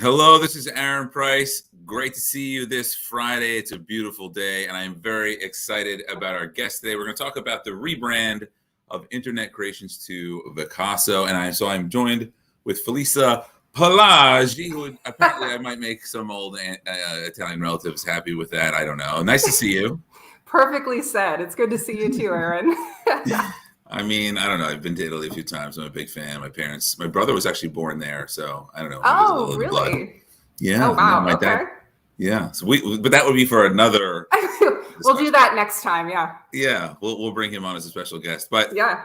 Hello, this is Aaron Price. Great to see you this Friday. It's a beautiful day, and I'm very excited about our guest today. We're going to talk about the rebrand of Internet Creations to Vicasso, and I'm joined with Felisa Palagi, who apparently I might make some old Italian relatives happy with that. I don't know. Nice to see you. Perfectly said. It's good to see you too, Aaron. I mean, I don't know. I've been to Italy a few times. I'm a big fan. My brother was actually born there, so I don't know. Oh, really? Yeah. Oh, wow. My dad. Yeah. So but that would be for another. We'll do that next time. Yeah. Yeah. We'll bring him on as a special guest. But yeah,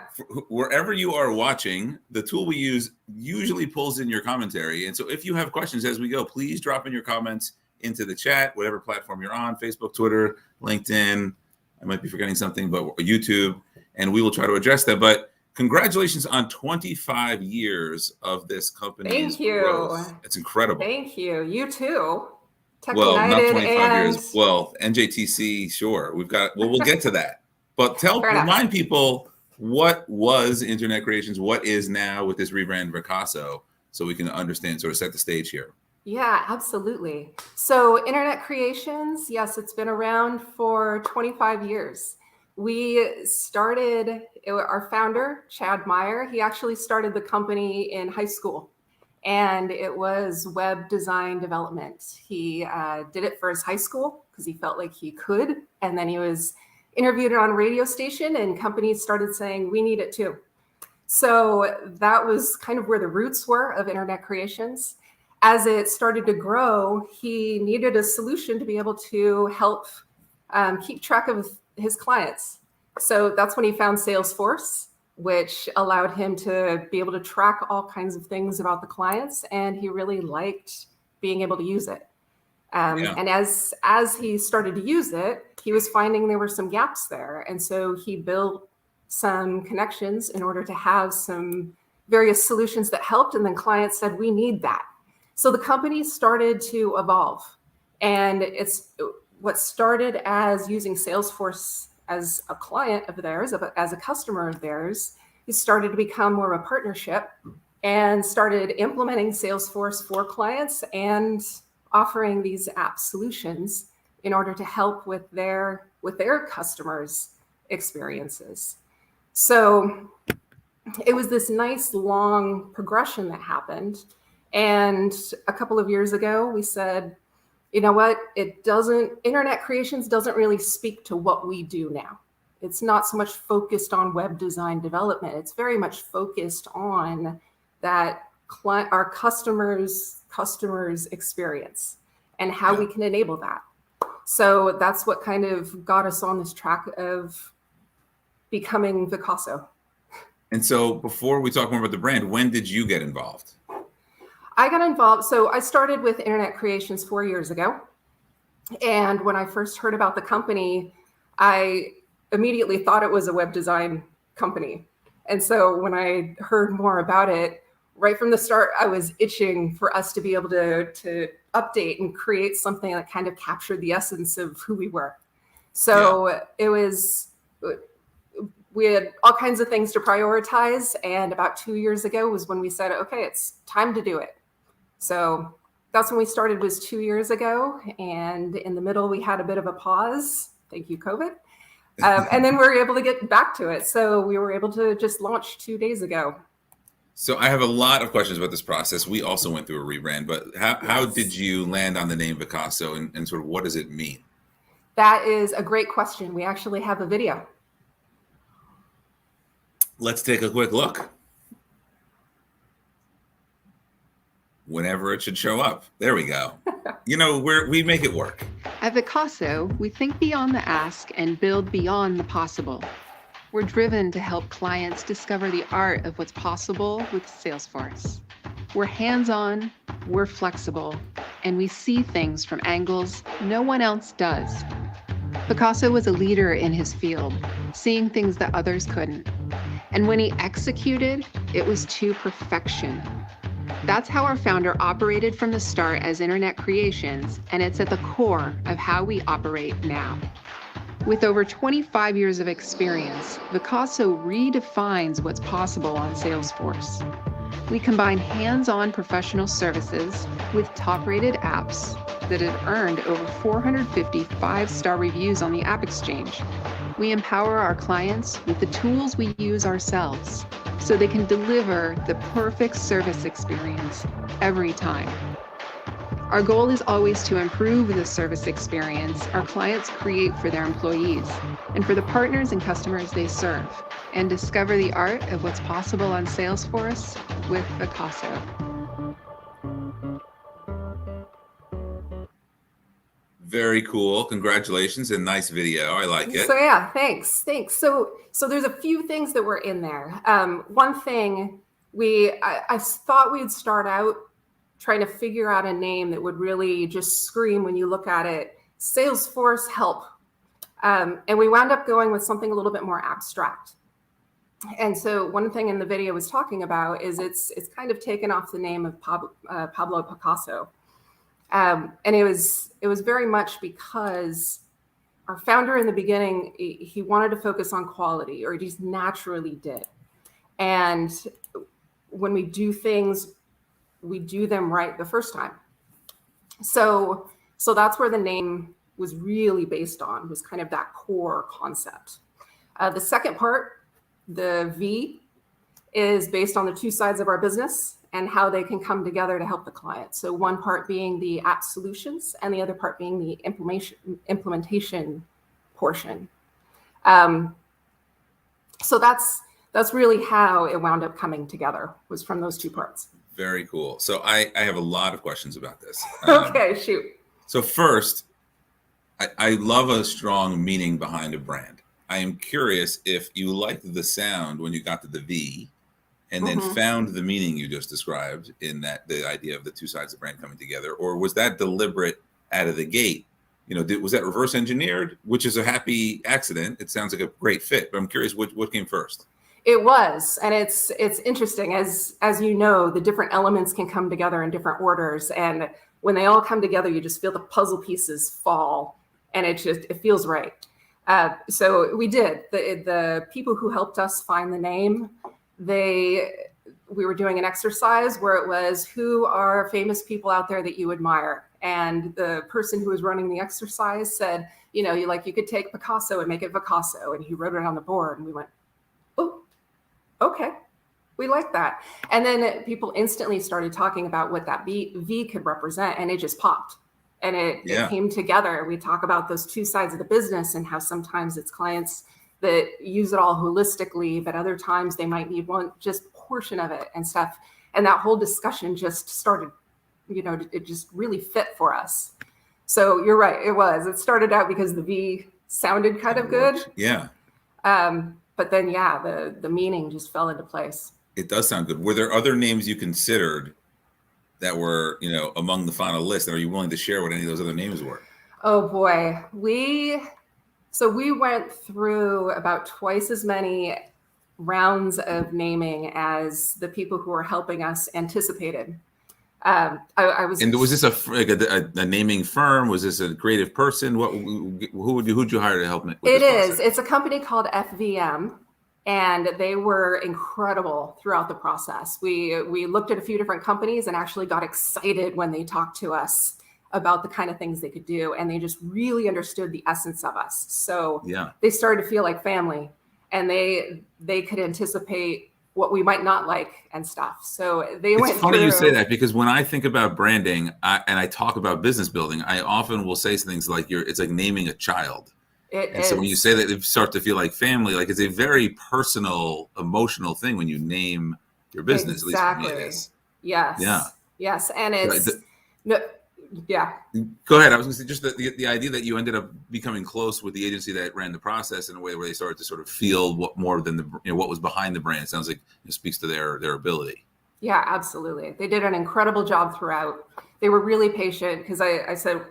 wherever you are watching, the tool we use usually pulls in your commentary. And so if you have questions as we go, please drop in your comments into the chat, whatever platform you're on, Facebook, Twitter, LinkedIn. I might be forgetting something, but YouTube. And we will try to address that. But congratulations on 25 years of this company's growth. It's incredible. Thank you. You too. Tech United not 25 years. Well, NJTC, sure. We'll get to that. But remind people what was Internet Creations, what is now with this rebrand Vicasso, so we can understand, sort of set the stage here. Yeah, absolutely. So Internet Creations, yes, it's been around for 25 years. We started, our founder, Chad Meyer, he actually started the company in high school, and it was web design development. He did it for his high school because he felt like he could, and then he was interviewed on a radio station and companies started saying, we need it too. So that was kind of where the roots were of Internet Creations. As it started to grow, he needed a solution to be able to help keep track of his clients. So that's when he found Salesforce, which allowed him to be able to track all kinds of things about the clients. And he really liked being able to use it. And as he started to use it, he was finding there were some gaps there. And so he built some connections in order to have some various solutions that helped. And then clients said, we need that. So the company started to evolve. And it's what started as using Salesforce as a client of theirs, as a customer of theirs, it started to become more of a partnership and started implementing Salesforce for clients and offering these app solutions in order to help with their customers' experiences. So it was this nice long progression that happened. And a couple of years ago, we said, you know what, Internet Creations doesn't really speak to what we do now. It's not so much focused on web design development. It's very much focused on that our customers' experience and how we can enable that. So that's what kind of got us on this track of becoming Vicasso. And so before we talk more about the brand, when did you get involved? I got involved. So I started with Internet Creations 4 years ago. And when I first heard about the company, I immediately thought it was a web design company. And so when I heard more about it, right from the start, I was itching for us to be able to update and create something that kind of captured the essence of who we were. So we had all kinds of things to prioritize. And about 2 years ago was when we said, okay, it's time to do it. So that's when we started, was 2 years ago. And in the middle, we had a bit of a pause. Thank you, COVID. And then we were able to get back to it. So we were able to just launch 2 days ago. So I have a lot of questions about this process. We also went through a rebrand, but how did you land on the name Vicasso and sort of what does it mean? That is a great question. We actually have a video. Let's take a quick look. Whenever it should show up. There we go. We make it work. At Vicasso, we think beyond the ask and build beyond the possible. We're driven to help clients discover the art of what's possible with Salesforce. We're hands-on, we're flexible, and we see things from angles no one else does. Vicasso was a leader in his field, seeing things that others couldn't. And when he executed, it was to perfection. That's how our founder operated from the start as Internet Creations, and it's at the core of how we operate now. With over 25 years of experience, Vicasso redefines what's possible on Salesforce. We combine hands-on professional services with top-rated apps that have earned over 450 five-star reviews on the App Exchange. We empower our clients with the tools we use ourselves so they can deliver the perfect service experience every time. Our goal is always to improve the service experience our clients create for their employees and for the partners and customers they serve, and discover the art of what's possible on Salesforce with Vicasso. Very cool. Congratulations and nice video. I like it. So yeah, thanks. So there's a few things that were in there. One thing I thought we'd start out trying to figure out a name that would really just scream when you look at it, Salesforce help. And we wound up going with something a little bit more abstract. And so one thing in the video was talking about is it's kind of taken off the name of Pablo Picasso. And it was very much because our founder in the beginning, he wanted to focus on quality, or he just naturally did. And when we do things, we do them right the first time. So that's where the name was really based on, was kind of that core concept. The second part, the V, is based on the two sides of our business and how they can come together to help the client. So one part being the app solutions and the other part being the implementation portion. So that's really how it wound up coming together, was from those two parts. Very cool. So I have a lot of questions about this. Okay, shoot. So first, I love a strong meaning behind a brand. I am curious if you liked the sound when you got to the V and then found the meaning you just described in that, the idea of the two sides of the brand coming together, or was that deliberate out of the gate? You know, was that reverse engineered, which is a happy accident? It sounds like a great fit, but I'm curious what came first. It was, and it's interesting, as you know, the different elements can come together in different orders, and when they all come together, you just feel the puzzle pieces fall, and it feels right. So we did. The people who helped us find the name, we were doing an exercise where it was, who are famous people out there that you admire? And the person who was running the exercise said, you could take Picasso and make it Vicasso, and he wrote it on the board, and we went, oh, okay, we like that. And then people instantly started talking about what that V could represent, and it just popped. And it came together. We talk about those two sides of the business and how sometimes it's clients that use it all holistically, but other times they might need one just portion of it and stuff. And that whole discussion just started, it just really fit for us. So you're right, it started out because the V sounded kind of good. Yeah. But then, the meaning just fell into place. It does sound good. Were there other names you considered that were, among the final list? And are you willing to share what any of those other names were? Oh boy, we went through about twice as many rounds of naming as the people who were helping us anticipated. And was this a naming firm? Was this a creative person? Who'd you hire to help? It's a company called FVM, and they were incredible throughout the process. We looked at a few different companies and actually got excited when they talked to us about the kind of things they could do, and they just really understood the essence of us. So they started to feel like family, and they could anticipate what we might not like and stuff. So it's funny you say that, because when I think about branding and I talk about business building, I often will say things like it's like naming a child. So when you say that, it starts to feel like family. Like, it's a very personal, emotional thing when you name your business. Exactly. At least for me it is. Yes. Yeah. Yes. And it's yeah. Go ahead. I was going to say, just the idea that you ended up becoming close with the agency that ran the process in a way where they started to sort of feel what more than what was behind the brand. It sounds like it speaks to their ability. Yeah, absolutely. They did an incredible job throughout. They were really patient, because I said,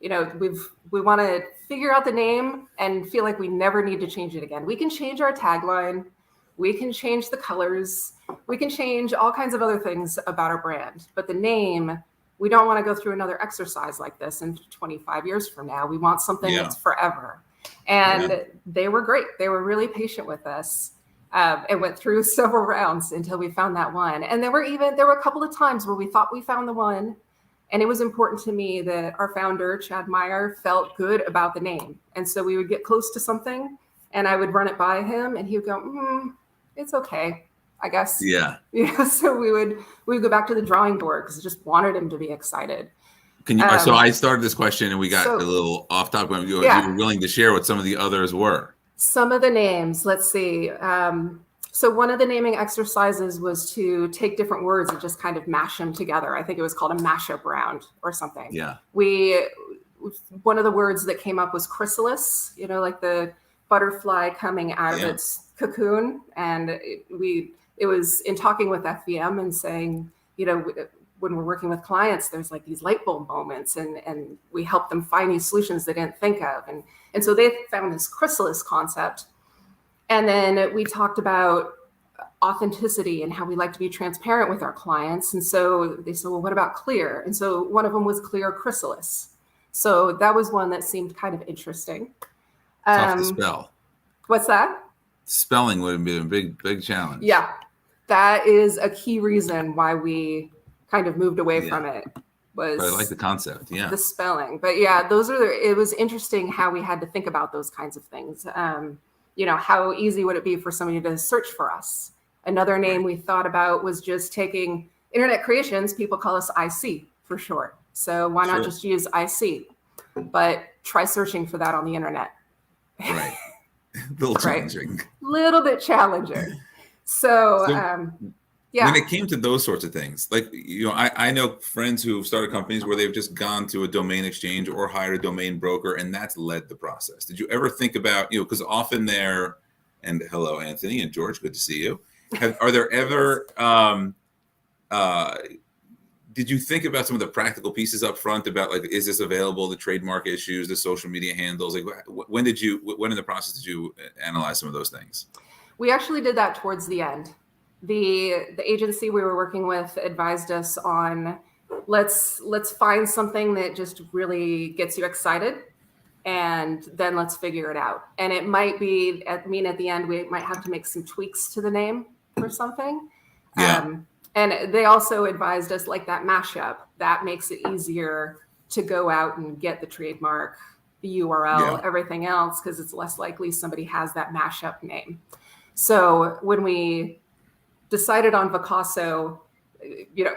we want to figure out the name and feel like we never need to change it again. We can change our tagline. We can change the colors. We can change all kinds of other things about our brand. But the name, we don't want to go through another exercise like this in 25 years from now. We want something that's forever. And they were great. They were really patient with us. and went through several rounds until we found that one. And there were a couple of times where we thought we found the one. And it was important to me that our founder, Chad Meyer, felt good about the name. And so we would get close to something and I would run it by him and he would go, it's okay, I guess. Yeah. So we would go back to the drawing board because I just wanted him to be excited. Can you, so I started this question and we got a little off topic. You were willing to share what some of the others were. Some of the names, let's see. So one of the naming exercises was to take different words and just kind of mash them together. I think it was called a mashup round or something. Yeah. One of the words that came up was chrysalis, like the butterfly coming out of its cocoon. And it was in talking with FVM and saying, when we're working with clients, there's like these light bulb moments and we help them find these solutions they didn't think of. And so they found this chrysalis concept. And then we talked about authenticity and how we like to be transparent with our clients. And so they said, well, what about clear? And so one of them was clear chrysalis. So that was one that seemed kind of interesting. Tough to spell. What's that? Spelling would be a big challenge. Yeah, that is a key reason why we kind of moved away from it. But I like the concept, the spelling. But yeah, it was interesting how we had to think about those kinds of things. How easy would it be for somebody to search for us? Another name we thought about was just taking Internet Creations. People call us IC for short. So why not just use IC? But try searching for that on the internet. Right. A little challenging. Little bit challenging. So when it came to those sorts of things, like, I know friends who've started companies where they've just gone to a domain exchange or hired a domain broker, and that's led the process. Did you ever think about, because often and hello, Anthony and George, good to see you. Are there ever, did you think about some of the practical pieces up front about, like, is this available, the trademark issues, the social media handles? Like, when in the process did you analyze some of those things? We actually did that towards the end. The agency we were working with advised us on let's find something that just really gets you excited, and then let's figure it out. And it might be at the end we might have to make some tweaks to the name or something. And they also advised us, like, that mashup that makes it easier to go out and get the trademark, the URL, everything else, because it's less likely somebody has that mashup name. So when we decided on Vicasso,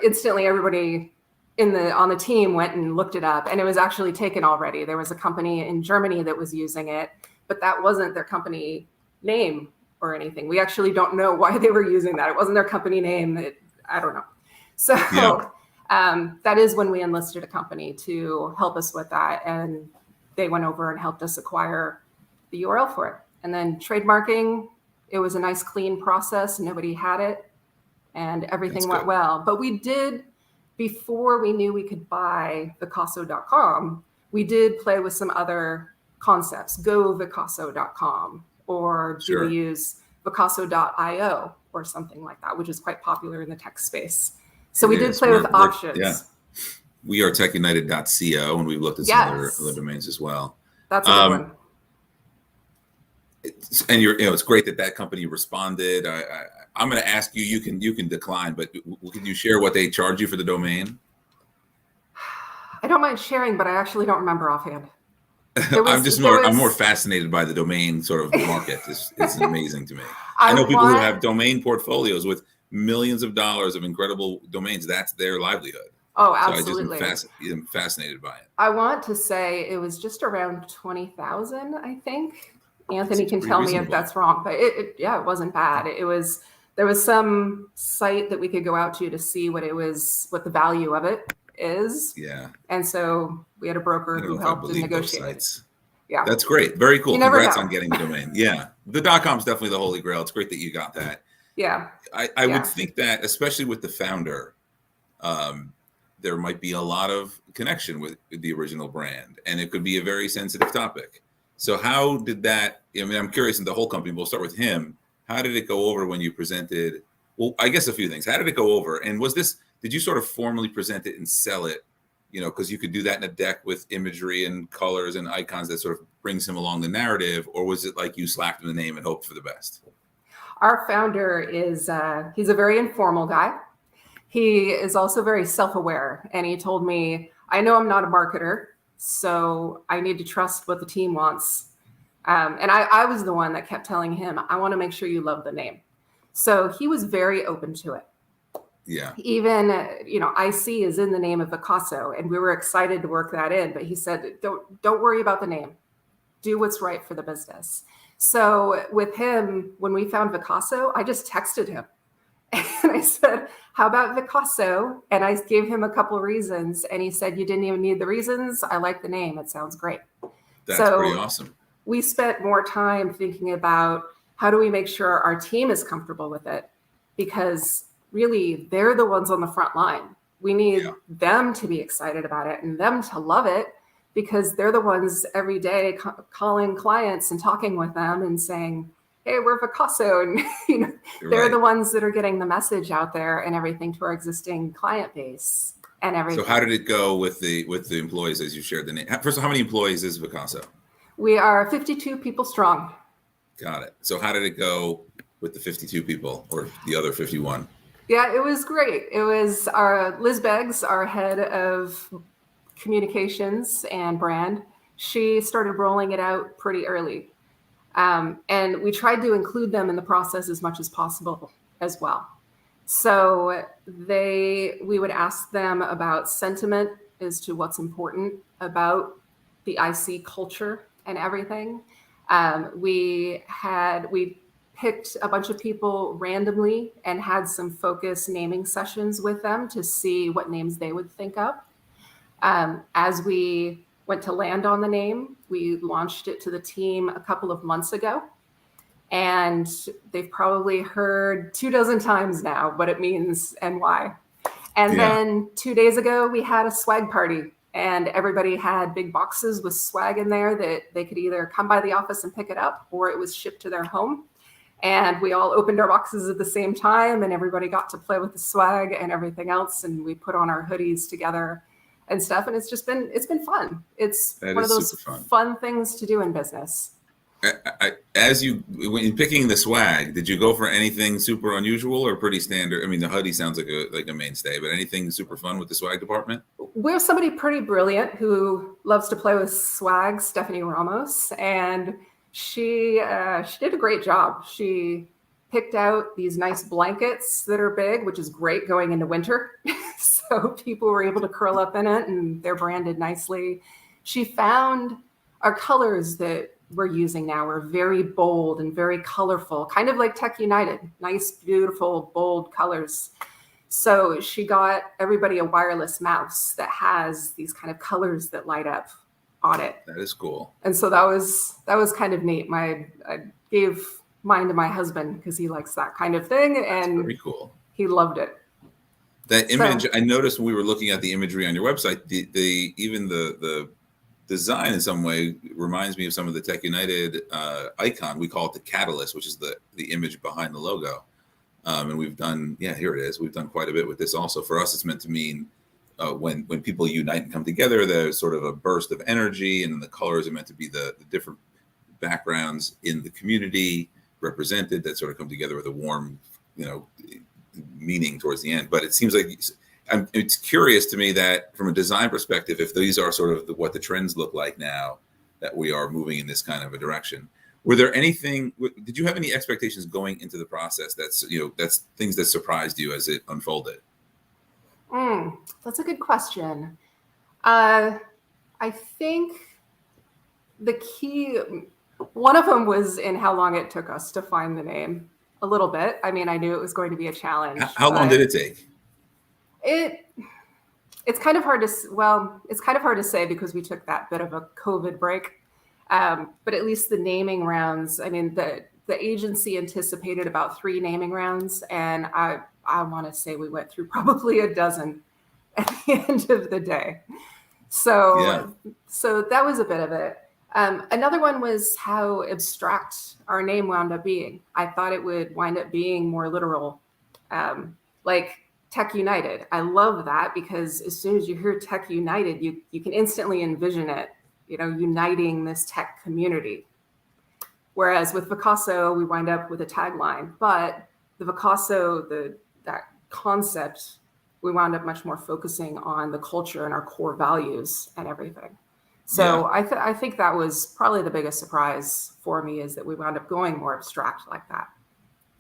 instantly everybody on the team went and looked it up, and it was actually taken already. There was a company in Germany that was using it, but that wasn't their company name or anything. We actually don't know why they were using that. It wasn't their company name. I don't know. So that is when we enlisted a company to help us with that, and they went over and helped us acquire the URL for it. And then trademarking, it was a nice, clean process. Nobody had it, and everything went well. But we did, before we knew we could buy Vicasso.com, we did play with some other concepts. Go Vicasso.com, or do we use Vicasso.io or something like that, which is quite popular in the tech space. So we did play with options. Yeah. We are techunited.co, and we've looked at some other domains as well. That's a good one. And it's great that company responded. I'm going to ask you. You can decline, but can you share what they charge you for the domain? I don't mind sharing, but I actually don't remember offhand. I'm more fascinated by the domain sort of market. It's amazing to me. I know people who have domain portfolios with millions of dollars of incredible domains. That's their livelihood. Oh, absolutely. So I just am fascinated by it. I want to say it was just around 20,000, I think. Anthony can tell me if that's wrong, but it wasn't bad. There was some site that we could go out to see what the value of it is. Yeah. And so we had a broker who helped to negotiate. Yeah. That's great. Very cool. Congrats on getting the domain. Yeah. The .com is definitely the holy grail. It's great that you got that. Yeah. I would think that, especially with the founder, there might be a lot of connection with the original brand, and it could be a very sensitive topic. So how did that, I'm curious, in the whole company, we'll start with him. How did it go over when you presented? Well, I guess a few things. How did it go over? And did you sort of formally present it and sell it? Because you could do that in a deck with imagery and colors and icons that sort of brings him along the narrative, or was it like you slapped him the name and hoped for the best? Our founder is, he's a very informal guy. He is also very self-aware. And he told me, I know I'm not a marketer, so I need to trust what the team wants. And I was the one that kept telling him, I want to make sure you love the name. So he was very open to it. Yeah. Even, IC is in the name of Vicasso, and we were excited to work that in. But he said, don't worry about the name. Do what's right for the business. So with him, when we found Vicasso, I just texted him. And I said, how about Vicasso? And I gave him a couple of reasons. And he said, you didn't even need the reasons. I like the name. It sounds great. That's so pretty awesome. We spent more time thinking about how do we make sure our team is comfortable with it? Because really, they're the ones on the front line. We need them to be excited about it and them to love it, because they're the ones every day calling clients and talking with them and saying, hey, we're Vicasso. And they're the ones that are getting the message out there and everything to our existing client base and everything. So how did it go with the employees as you shared the name? First of all, how many employees is Vicasso? We are 52 people strong. Got it. So how did it go with the 52 people or the other 51? Yeah, it was great. It was Liz Beggs, our head of communications and brand. She started rolling it out pretty early. And we tried to include them in the process as much as possible as well. So we would ask them about sentiment as to what's important about the IC culture and everything. We picked a bunch of people randomly and had some focus naming sessions with them to see what names they would think of. As we went to land on the name, we launched it to the team a couple of months ago. And they've probably heard 24 times now what it means and why. And then 2 days ago, we had a swag party. And everybody had big boxes with swag in there that they could either come by the office and pick it up, or it was shipped to their home. And we all opened our boxes at the same time, and everybody got to play with the swag and everything else. And we put on our hoodies together and stuff. And it's been fun. It's one of those fun things to do in business. When picking the swag, did you go for anything super unusual or pretty standard? I mean, the hoodie sounds like a mainstay, but anything super fun with the swag department? We're somebody pretty brilliant who loves to play with swag, Stephanie Ramos, and she did a great job. She picked out these nice blankets that are big, which is great going into winter. So people were able to curl up in it, and they're branded nicely. She found our colors that we're using now are very bold and very colorful, kind of like Tech United, nice, beautiful, bold colors. So she got everybody a wireless mouse that has these kind of colors that light up on it. That is cool. And so that was kind of neat. I gave mine to my husband because he likes that kind of thing. And very cool. He loved it. That image, I noticed when we were looking at the imagery on your website, even the design in some way reminds me of some of the Tech United icon. We call it the catalyst, which is the image behind the logo. And we've done, here it is. We've done quite a bit with this also. For us, it's meant to mean when people unite and come together, there's sort of a burst of energy, and the colors are meant to be the different backgrounds in the community represented that sort of come together with a warm, meaning towards the end. But it seems like it's curious to me that from a design perspective, if these are sort of what the trends look like now, that we are moving in this kind of a direction. Did you have any expectations going into the process that's things that surprised you as it unfolded? That's a good question. I think the key, one of them was in how long it took us to find the name a little bit. I mean, I knew it was going to be a challenge. How long did it take? It's kind of hard to say because we took that bit of a COVID break. But at least the naming rounds, I mean, the agency anticipated about 3 naming rounds, and I want to say we went through probably a dozen at the end of the day. So that was a bit of it. Another one was how abstract our name wound up being. I thought it would wind up being more literal, like Tech United. I love that because as soon as you hear Tech United, you can instantly envision it, uniting this tech community. Whereas with Vicasso, we wind up with a tagline, but the Vicasso, that concept, we wound up much more focusing on the culture and our core values and everything. So I think that was probably the biggest surprise for me, is that we wound up going more abstract like that.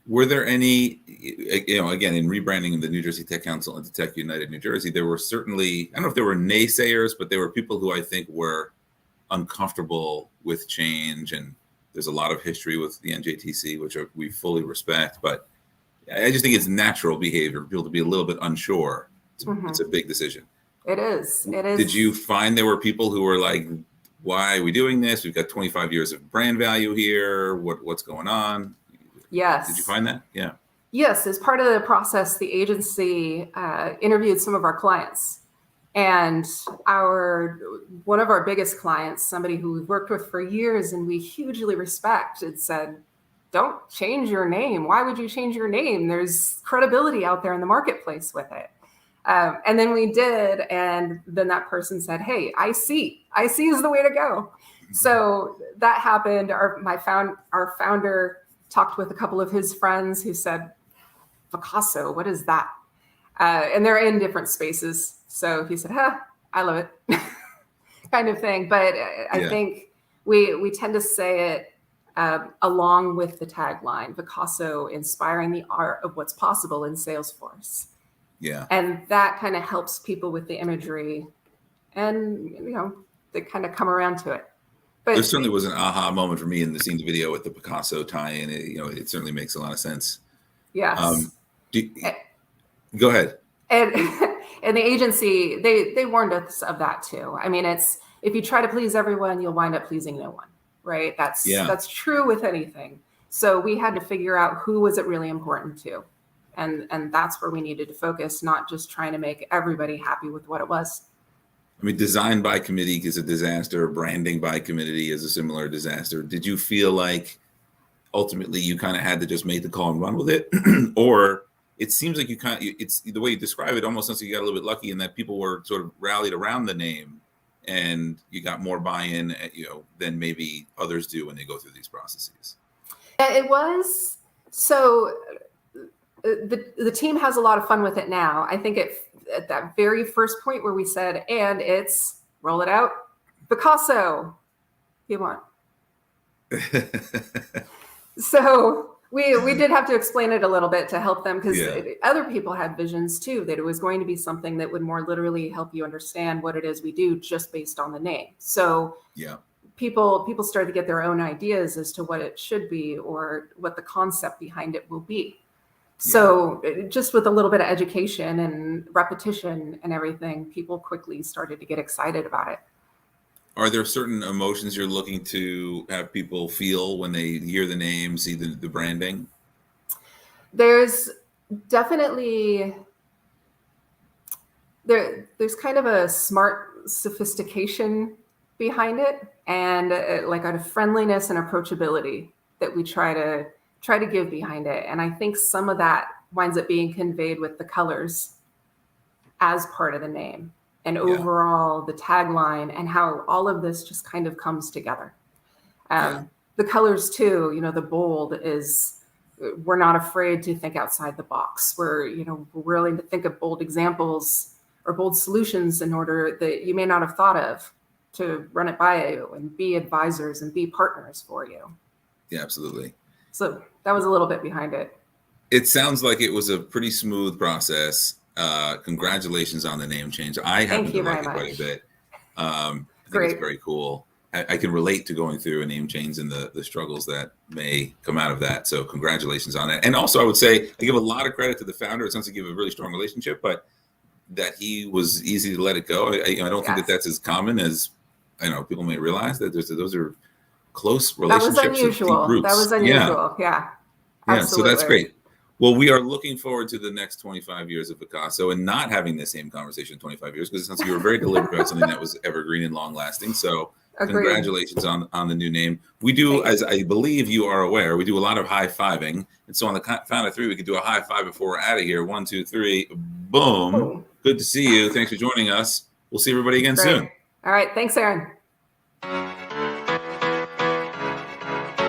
Were there any, again, in rebranding the New Jersey Tech Council into Tech United New Jersey, there were certainly, I don't know if there were naysayers, but there were people who I think were uncomfortable with change. And there's a lot of history with the NJTC, which we fully respect. But I just think it's natural behavior for people to be a little bit unsure. It's a big decision. It is. It is. Did you find there were people who were like, why are we doing this? We've got 25 years of brand value here. What's going on? Yes. Did you find that? Yeah. Yes. As part of the process, the agency interviewed some of our clients, and one of our biggest clients, somebody who we've worked with for years and we hugely respect, had said, don't change your name. Why would you change your name? There's credibility out there in the marketplace with it. And then we did. And then that person said, hey, I see is the way to go. So that happened. Our founder talked with a couple of his friends who said, Vicasso, what is that? And they're in different spaces. So he said, I love it, kind of thing. But I think we tend to say it along with the tagline, Vicasso, inspiring the art of what's possible in Salesforce. Yeah. And that kind of helps people with the imagery, and, they kind of come around to it. But there certainly was an aha moment for me in seeing the video with the Vicasso tie-in. It certainly makes a lot of sense. Yes. Go ahead. And the agency, they warned us of that too. I mean, if you try to please everyone, you'll wind up pleasing no one, right? That's true with anything. So we had to figure out who was it really important to. And that's where we needed to focus, not just trying to make everybody happy with what it was. I mean, design by committee is a disaster. Branding by committee is a similar disaster. Did you feel like ultimately you kind of had to just make the call and run with it? Or it seems like it's the way you describe it, almost sounds like you got a little bit lucky in that people were sort of rallied around the name and you got more buy-in, than maybe others do when they go through these processes. It was. So the team has a lot of fun with it now. I think at that very first point where we said, and it's roll it out, Vicasso, you want. So we did have to explain it a little bit to help them, because other people had visions too, that it was going to be something that would more literally help you understand what it is we do just based on the name. So people started to get their own ideas as to what it should be or what the concept behind it will be. So just with a little bit of education and repetition and everything, people quickly started to get excited about it. Are there certain emotions you're looking to have people feel when they hear the name, see the branding? There's definitely, there's kind of a smart sophistication behind it, and like a friendliness and approachability that we try to give behind it. And I think some of that winds up being conveyed with the colors as part of the name, and overall the tagline, and how all of this just kind of comes together. The colors too, the bold is, we're not afraid to think outside the box. We're willing to think of bold examples or bold solutions in order that you may not have thought of, to run it by you and be advisors and be partners for you. Yeah, absolutely. So that was a little bit behind it. It sounds like it was a pretty smooth process. Congratulations on the name change. I happen to like it quite a bit. I think it's very cool. I can relate to going through a name change and the struggles that may come out of that. So congratulations on that. And also I would say, I give a lot of credit to the founder. It sounds like you have a really strong relationship, but that he was easy to let it go. I don't think that's as common as people may realize, that those are close relationships. That was unusual. That was unusual. Yeah. So that's great. Well, we are looking forward to the next 25 years of Vicasso, and not having the same conversation in 25 years, because it sounds like you were very deliberate about something that was evergreen and long lasting. So congratulations on the new name. We do, as I believe you are aware, we do a lot of high fiving. And so on the count of three, we could do a high five before we're out of here. 1, 2, 3, boom. Ooh. Good to see you. Thanks for joining us. We'll see everybody again soon. All right. Thanks, Aaron.